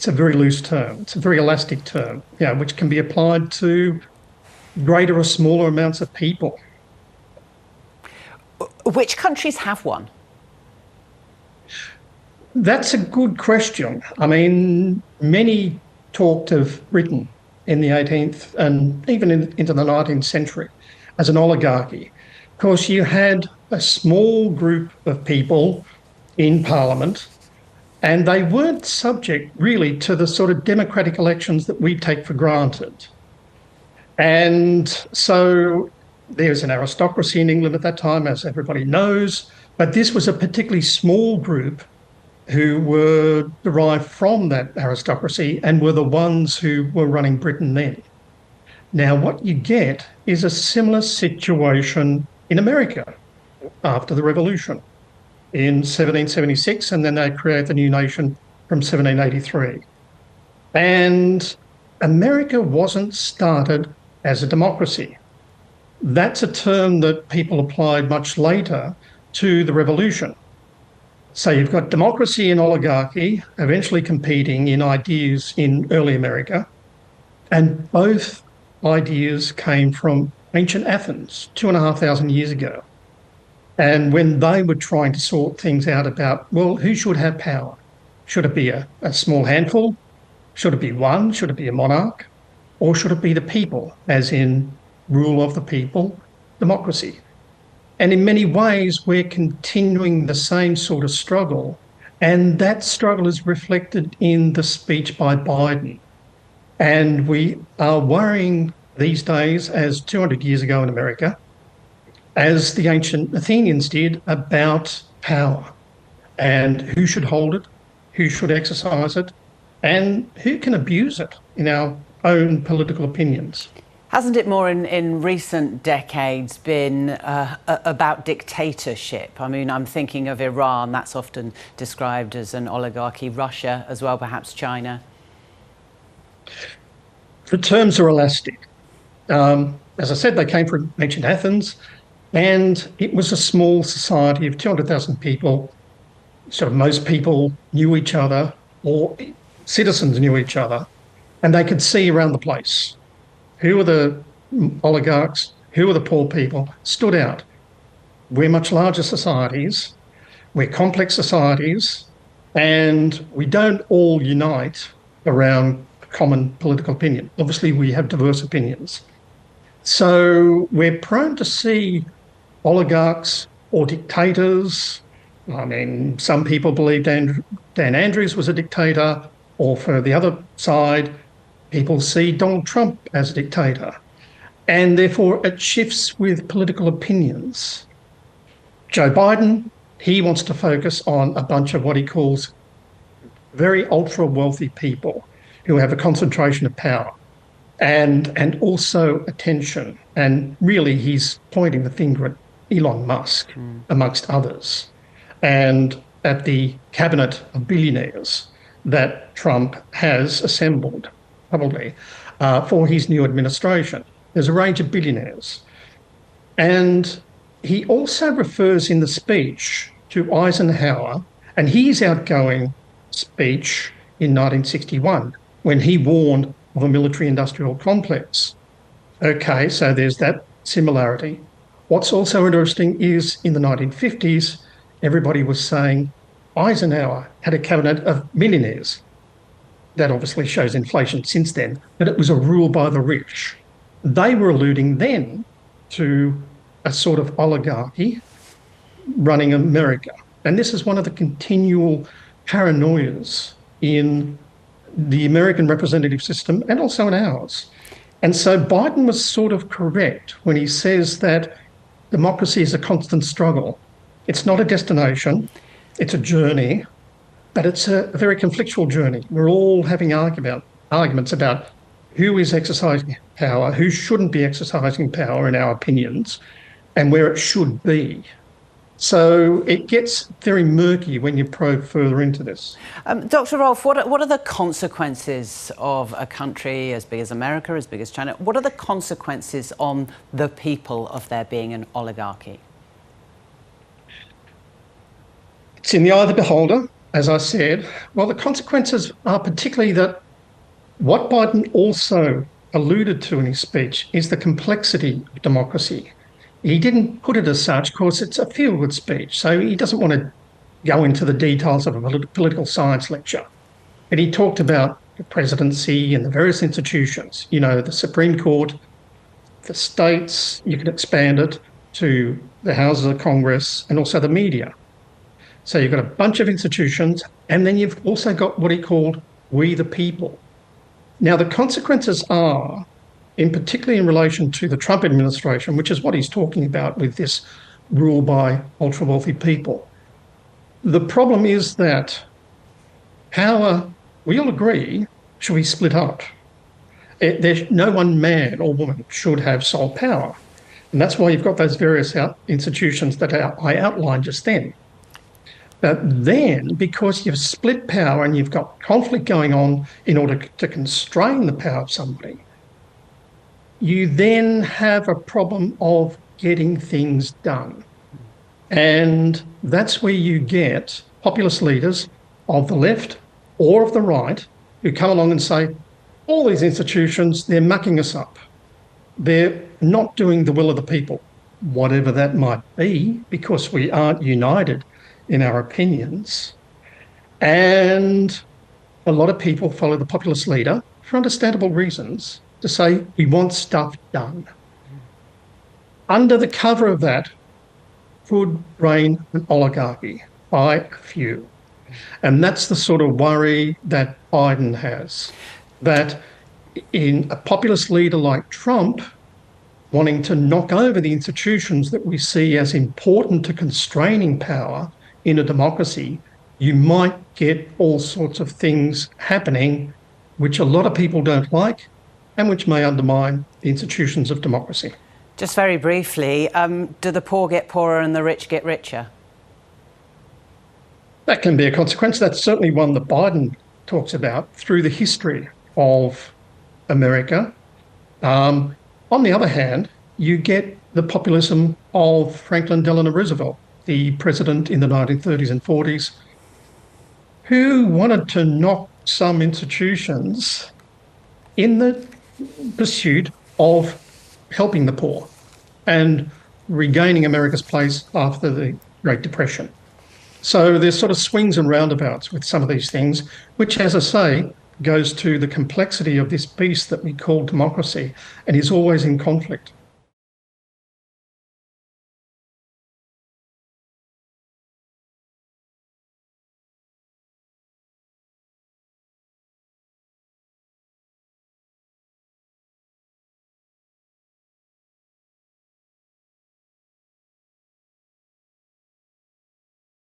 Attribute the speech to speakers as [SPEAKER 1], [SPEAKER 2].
[SPEAKER 1] it's a very loose term. It's a very elastic term, which can be applied to greater or smaller amounts of people.
[SPEAKER 2] Which countries have one?
[SPEAKER 1] That's a good question. I mean, many talked of Britain in the 18th and even into the 19th century as an oligarchy. Of course, you had a small group of people in Parliament, and they weren't subject really to the sort of democratic elections that we take for granted. And so there's an aristocracy in England at that time, as everybody knows, but this was a particularly small group who were derived from that aristocracy and were the ones who were running Britain then. Now, what you get is a similar situation in America after the Revolution in 1776, and then they create the new nation from 1783. And America wasn't started as a democracy. That's a term that people applied much later to the revolution. So you've got democracy and oligarchy eventually competing in ideas in early America, and both ideas came from ancient Athens 2,500 years ago. And when they were trying to sort things out about, well, who should have power? Should it be a small handful? Should it be one? Should it be a monarch? Or should it be the people, as in rule of the people, democracy? And in many ways, we're continuing the same sort of struggle. And that struggle is reflected in the speech by Biden. And we are worrying these days, as 200 years ago in America, as the ancient Athenians did, about power and who should hold it, who should exercise it, and who can abuse it in our own political opinions.
[SPEAKER 2] Hasn't it more in recent decades been about dictatorship? I mean, I'm thinking of Iran, that's often described as an oligarchy, Russia as well, perhaps China.
[SPEAKER 1] The terms are elastic. As I said, they came from ancient Athens, and it was a small society of 200,000 people. So most people knew each other, or citizens knew each other, and they could see around the place who were the oligarchs, who were the poor people, stood out. We're much larger societies, we're complex societies, and we don't all unite around a common political opinion. Obviously, we have diverse opinions. So we're prone to see oligarchs or dictators. I mean, some people believe Dan Andrews was a dictator, or for the other side, people see Donald Trump as a dictator. And therefore, it shifts with political opinions. Joe Biden, he wants to focus on a bunch of what he calls very ultra-wealthy people who have a concentration of power and also attention. And really, he's pointing the finger at Elon Musk, amongst others, and at the cabinet of billionaires that Trump has assembled, probably, for his new administration. There's a range of billionaires. And he also refers in the speech to Eisenhower and his outgoing speech in 1961, when he warned of a military-industrial complex. Okay, so there's that similarity. What's also interesting is in the 1950s, everybody was saying Eisenhower had a cabinet of millionaires. That obviously shows inflation since then, but it was a rule by the rich. They were alluding then to a sort of oligarchy running America. And this is one of the continual paranoias in the American representative system and also in ours. And so Biden was sort of correct when he says that democracy is a constant struggle. It's not a destination, it's a journey, but it's a very conflictual journey. We're all having arguments about who is exercising power, who shouldn't be exercising power in our opinions, and where it should be. So it gets very murky when you probe further into this.
[SPEAKER 2] Dr. Rolfe, what are the consequences of a country as big as America, as big as China? What are the consequences on the people of there being an oligarchy?
[SPEAKER 1] It's in the eye of the beholder. as I said, well, the consequences are particularly that what Biden also alluded to in his speech is the complexity of democracy. He didn't put it as such, of course, it's a feel-good speech, so he doesn't want to go into the details of a political science lecture. And he talked about the presidency and the various institutions, the Supreme Court, the states, you can expand it to the houses of Congress and also the media. So you've got a bunch of institutions, and then you've also got what he called we the people. Now, the consequences are, particularly in relation to the Trump administration, which is what he's talking about with this rule by ultra-wealthy people. The problem is that power, we all agree, should be split up. There's no one man or woman should have sole power. And that's why you've got those various institutions that I outlined just then. But then, because you've split power and you've got conflict going on in order to constrain the power of somebody, you then have a problem of getting things done. And that's where you get populist leaders of the left or of the right who come along and say, all these institutions, they're mucking us up. They're not doing the will of the people, whatever that might be, because we aren't united in our opinions. And a lot of people follow the populist leader for understandable reasons to say, we want stuff done. Under the cover of that could reign an oligarchy by a few. And that's the sort of worry that Biden has, that in a populist leader like Trump, wanting to knock over the institutions that we see as important to constraining power in a democracy, you might get all sorts of things happening which a lot of people don't like and which may undermine the institutions of democracy.
[SPEAKER 2] Just very briefly, do the poor get poorer and the rich get richer?
[SPEAKER 1] That can be a consequence. That's certainly one that Biden talks about through the history of America. On the other hand, you get the populism of Franklin Delano Roosevelt, the president in the 1930s and 40s, who wanted to knock some institutions in the pursuit of helping the poor and regaining America's place after the Great Depression. So there's sort of swings and roundabouts with some of these things, which, as I say, goes to the complexity of this beast that we call democracy and is always in conflict.